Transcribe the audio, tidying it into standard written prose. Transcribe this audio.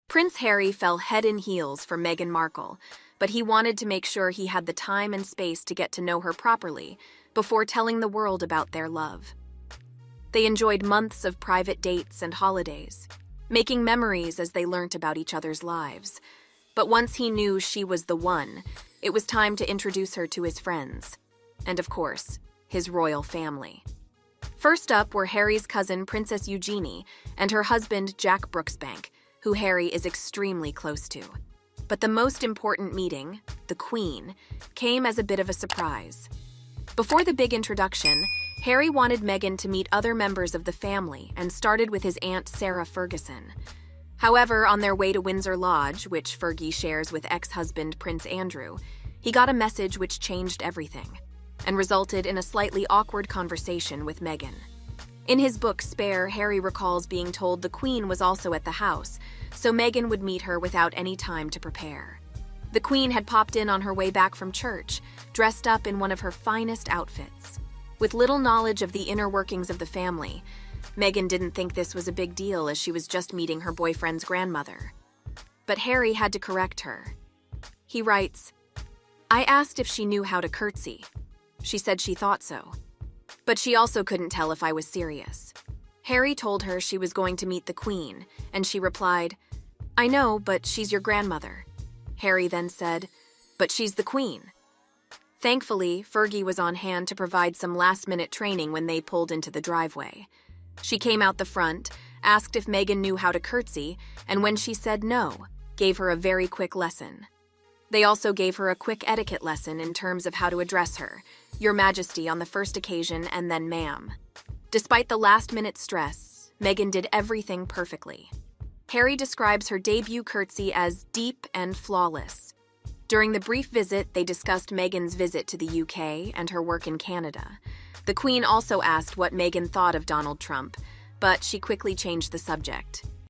Prince Harry fell head and heels for Meghan Markle, but he wanted to make sure he had the time and space to get to know her properly before telling the world about their love. They enjoyed months of private dates and holidays, making memories as they learnt about each other's lives. But once he knew she was the one, it was time to introduce her to his friends, and of course, his royal family. First up were Harry's cousin Princess Eugenie and her husband Jack Brooksbank, who Harry is extremely close to. But the most important meeting, the Queen, came as a bit of a surprise. Before the big introduction, Harry wanted Meghan to meet other members of the family and started with his Aunt Sarah Ferguson. However, on their way to Windsor Lodge, which Fergie shares with ex-husband Prince Andrew, he got a message which changed everything and resulted in a slightly awkward conversation with Meghan. In his book Spare, Harry recalls being told the Queen was also at the house, so Meghan would meet her without any time to prepare. The Queen had popped in on her way back from church, dressed up in one of her finest outfits. With little knowledge of the inner workings of the family, Meghan didn't think this was a big deal as she was just meeting her boyfriend's grandmother. But Harry had to correct her. He writes, "I asked if she knew how to curtsy. She said she thought so. But she also couldn't tell if I was serious." Harry told her she was going to meet the Queen, and she replied, "I know, but she's your grandmother." Harry then said, "But she's the Queen." Thankfully, Fergie was on hand to provide some last-minute training when they pulled into the driveway. She came out the front, asked if Meghan knew how to curtsy, and when she said no, gave her a very quick lesson. They also gave her a quick etiquette lesson in terms of how to address her, Your Majesty on the first occasion and then ma'am. Despite the last-minute stress, Meghan did everything perfectly. Harry describes her debut curtsy as deep and flawless. During the brief visit, they discussed Meghan's visit to the UK and her work in Canada. The Queen also asked what Meghan thought of Donald Trump, but she quickly changed the subject.